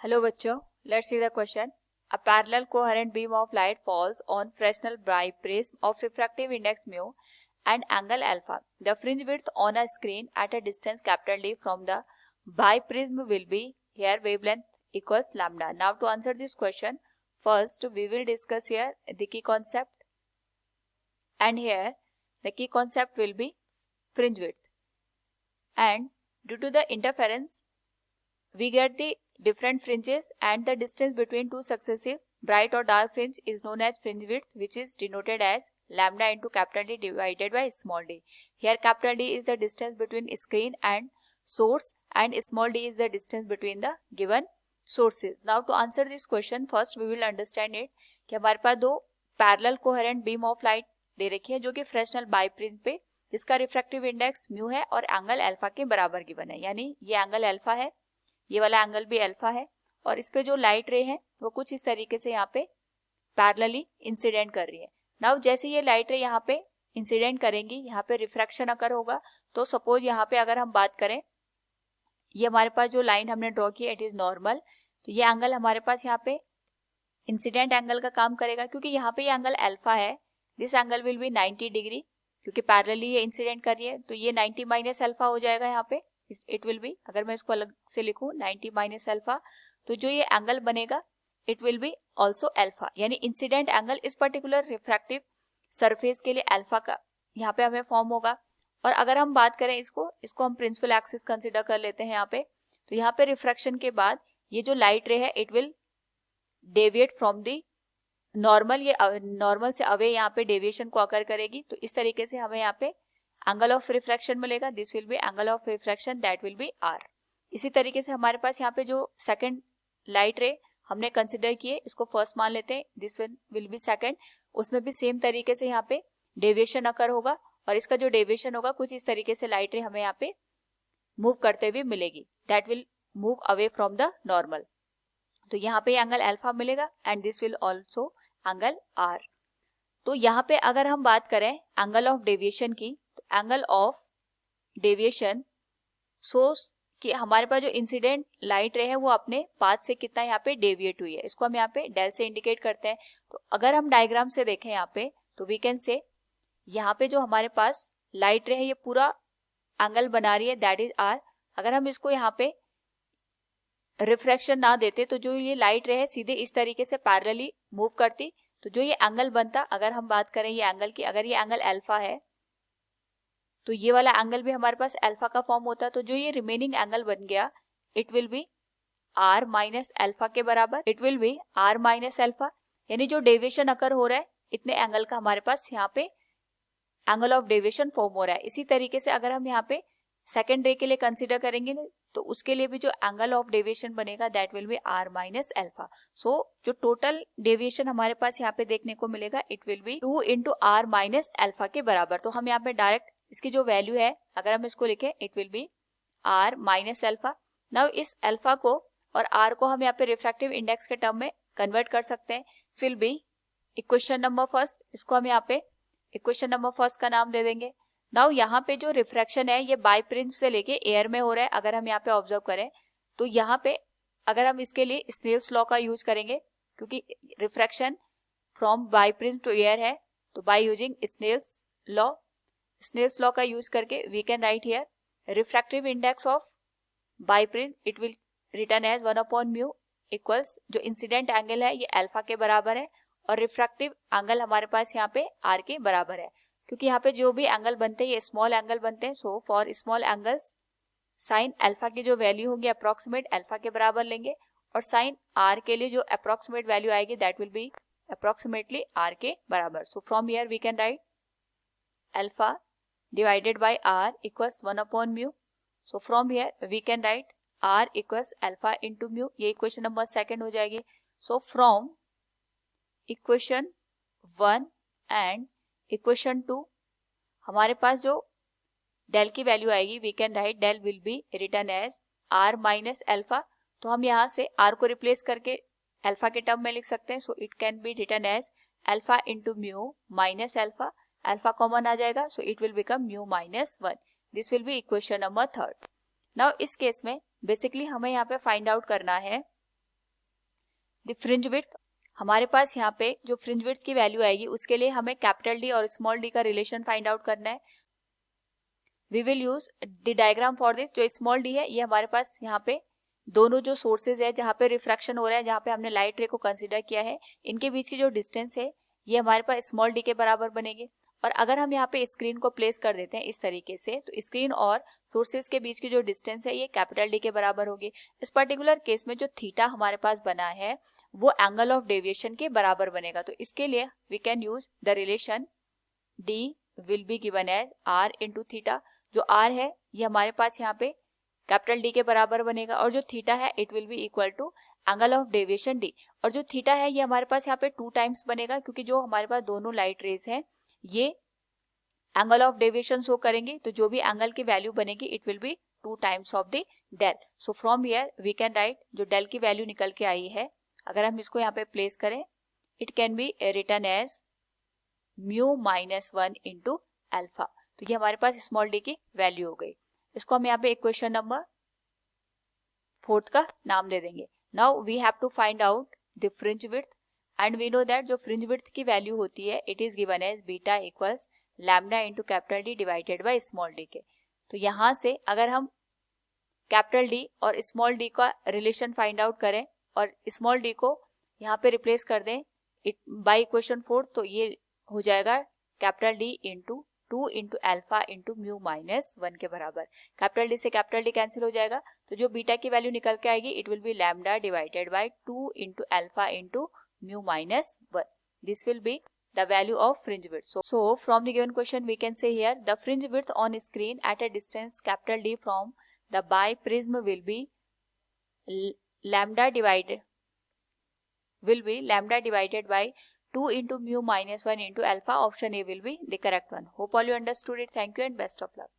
Hello बच्चों, let's see the question. A parallel coherent beam of light falls on Fresnel biprism of refractive index mu and angle alpha. The fringe width on a screen at a distance capital D from the biprism will be, here wavelength equals lambda. Now to answer this question, first we will discuss here the key concept, and here the key concept will be fringe width. And due to the interference, we get the different fringes, and the distance between two successive bright or dark fringe is known as fringe width, which is denoted as lambda into capital D divided by small d. Here capital D is the distance between screen and source, and small d is the distance between the given sources. Now to answer this question, first we will understand it कि हमारे पास दो parallel coherent beam of light दे रखी है जो कि Fresnel biprism पे, जिसका रिफ्रैक्टिव इंडेक्स म्यू है और एंगल अल्फा के बराबर गिवन है. यानी ये एंगल अल्फा है, ये वाला एंगल भी अल्फा है, और इस पे जो लाइट रे है वो कुछ इस तरीके से यहाँ पे पैरेलली इंसिडेंट कर रही है. नाउ जैसे ये लाइट रे यहाँ पे इंसिडेंट करेंगी, यहाँ पे रिफ्रैक्शन अकर होगा. तो सपोज यहाँ पे अगर हम बात करें, ये हमारे पास जो लाइन हमने ड्रॉ की है इट इज नॉर्मल, तो ये एंगल हमारे पास यहाँ पे इंसिडेंट एंगल का काम करेगा. क्योंकि यहाँ पे ये एंगल अल्फा है, this angle will be 90 degree, क्योंकि पैरेलली ये इंसिडेंट कर रही है. तो ये 90 माइनस अल्फा हो जाएगा यहाँ पे. इट विल बी, अगर मैं इसको अलग से लिखूं 90 माइनस अल्फा, तो जो ये एंगल बनेगा it will B also alpha. यानी इंसिडेंट एंगल इस पर्टिकुलर रिफ्रैक्टिव सरफेस के लिए अल्फा का यहाँ पे हमें फॉर्म होगा. और अगर हम बात करें इसको हम प्रिंसिपल एक्सिस कंसिडर कर लेते हैं यहाँ पे. तो यहाँ पे रिफ्रैक्शन के बाद ये जो लाइट रे है it will deviate from the normal, ये नॉर्मल से अवे यहाँ पे डेविएशन को अकर करेगी. तो इस तरीके से हमें यहाँ पे एंगल ऑफ रिफ्रैक्शन मिलेगा. This will be angle of refraction, that will be r. इसी तरीके से हमारे पास यहाँ पे जो सेकंड लाइट रे हमने कंसिडर किए, इसको फर्स्ट मान लेते हैं, दिस विल बी सेकंड. उसमें भी सेम तरीके से यहाँ पे डेविएशन अकर होगा, और इसका जो डेविएशन होगा कुछ इस तरीके से लाइट रे हमें यहाँ पे मूव करते हुए मिलेगी, that will move away from the normal. तो यहाँ पे एंगल अल्फा मिलेगा, and this will also angle r. तो यहाँ पे अगर हम बात करें एंगल ऑफ डेविएशन की, एंगल ऑफ डेविएशन सोर्स कि हमारे पास जो इंसिडेंट लाइट रे है वो अपने पाथ से कितना यहाँ पे डेविएट हुई है, इसको हम यहाँ पे डेल से इंडिकेट करते हैं. तो अगर हम डायग्राम से देखें यहाँ पे, तो वी कैन से यहाँ पे जो हमारे पास लाइट रे है ये पूरा एंगल बना रही है, दैट इज आर. अगर हम इसको यहाँ पे रिफ्रैक्शन ना देते तो जो ये लाइट रे है सीधे इस तरीके से पैरेलली मूव करती. तो जो ये एंगल बनता, अगर हम बात करें ये एंगल की, अगर ये एंगल अल्फा है तो ये वाला एंगल भी हमारे पास अल्फा का फॉर्म होता. तो जो ये रिमेनिंग एंगल बन गया it will be r minus alpha के बराबर. It will be r minus alpha, यानी जो डेविएशन अकर हो रहा है इतने एंगल का हमारे पास यहाँ पे एंगल ऑफ डेविएशन फॉर्म हो रहा है. इसी तरीके से अगर हम यहाँ पे सेकेंड रे के लिए कंसिडर करेंगे तो उसके लिए भी जो एंगल ऑफ डेविएशन बनेगा that will be r minus alpha. So जो टोटल डेविएशन हमारे पास यहाँ पे देखने को मिलेगा it will be 2 into r minus alpha के बराबर. तो हम यहाँ पे डायरेक्ट इसकी जो वैल्यू है अगर हम इसको लिखें it will be r minus alpha. Now इस अल्फा को और आर को हम यहाँ पे रिफ्रैक्टिव इंडेक्स के टर्म में कन्वर्ट कर सकते हैं. Will be equation number first, इसको हम यहाँ पे इक्वेशन नंबर फर्स्ट का नाम दे देंगे. नाउ यहाँ पे जो रिफ्रैक्शन है ये बाइप्रिज्म से लेके एयर में हो रहा है. अगर हम यहाँ पे ऑब्जर्व करें तो यहाँ पे अगर हम इसके लिए स्नेल्स लॉ का यूज करेंगे, क्योंकि refraction from biprism to air है, तो बाय यूजिंग स्नेल्स लॉ का यूज करके we can write here refractive index of biprism it will written as 1/μ equals, जो इंसिडेंट एंगल है ये अल्फा के बराबर है और रिफ्रैक्टिव एंगल हमारे पास यहाँ पे आर के बराबर है. क्योंकि यहाँ पे जो भी एंगल बनते हैं ये स्मॉल एंगल बनते हैं, so for small angles sine alpha की जो वैल्यू होगी अप्रोक्सीमेट अल्फा के बराबर लेंगे, और साइन आर के लिए जो अप्रोक्सीमेट वैल्यू आएगी that will be approximately r के बराबर. So from here we can write alpha divided by r equals 1/μ. So from here we can write r equals alpha into mu. ये equation number second हो जाएगी. So from equation 1 and equation 2 हमारे पास जो del की value आएगी we can write del will be written as r minus alpha. तो हम यहाँ से r को रिप्लेस करके अल्फा के टर्म में लिख सकते हैं. So it can be written as alpha into mu minus alpha. Alpha common आ जाएगा, so it will become mu minus 1. This will be equation number third. Now इस केस में बेसिकली हमें यहाँ पे फाइंड आउट करना है द फ्रिंज विड्थ, हमारे पास यहाँ पे जो फ्रिंज विड्थ की वैल्यू आएगी उसके लिए हमें कैपिटल डी और स्मॉल डी का रिलेशन फाइंड आउट करना है. We will use the diagram for this. जो स्मॉल डी है ये हमारे पास यहाँ पे दोनों जो सोर्सेज है जहाँ पे रिफ्रैक्शन हो रहा है, जहाँ पे हमने लाइट रे को कंसिडर किया है, इनके बीच की जो डिस्टेंस है ये हमारे पास स्मॉल डी के बराबर बनेगी. और अगर हम यहाँ पे स्क्रीन को प्लेस कर देते हैं इस तरीके से, तो स्क्रीन और सोर्सेज के बीच की जो डिस्टेंस है ये कैपिटल डी के बराबर होगी. इस पर्टिकुलर केस में जो थीटा हमारे पास बना है वो एंगल ऑफ डेविएशन के बराबर बनेगा. तो इसके लिए we can use the relation d will be given as r into theta. जो आर है ये हमारे पास यहाँ पे कैपिटल डी के बराबर बनेगा और जो थीटा है it will be equal to angle of deviation d. और जो थीटा है ये हमारे पास यहाँ पे 2 टाइम्स बनेगा क्योंकि जो हमारे पास दोनों लाइट रेज हैं ये एंगल ऑफ डेविएशन शो करेंगे. तो जो भी एंगल की वैल्यू बनेगी it will be 2 times of the del. So from here we can write जो डेल की वैल्यू निकल के आई है, अगर हम इसको यहाँ पे प्लेस करें, it can be written as mu minus 1 into alpha. तो ये हमारे पास स्मॉल डी की वैल्यू हो गई. इसको हम यहाँ पे इक्वेशन नंबर 4 का नाम दे देंगे. Now we have to find out the fringe width and we know that जो फ्रिंज विड्थ की वैल्यू होती है it is given as beta equals lambda into capital D divided by small d के. तो यहाँ से अगर हम कैपिटल डी और स्मॉल डी का रिलेशन फाइंड आउट करें और स्मॉल डी को यहाँ पे रिप्लेस कर दें बाय इक्वेशन 4, तो ये हो जाएगा capital D into 2 into alpha into mu minus 1 के बराबर. कैपिटल डी से कैपिटल डी कैंसिल हो जाएगा, तो जो बीटा की वैल्यू निकल के आएगी it will B lambda divided by 2 into alpha into mu minus 1. This will B the value of fringe width. So from the given question we can say here the fringe width on screen at a distance capital D from the biprism will be lambda divided by 2 into mu minus 1 into alpha. Option A will be the correct one. Hope all you understood it. Thank you and best of luck.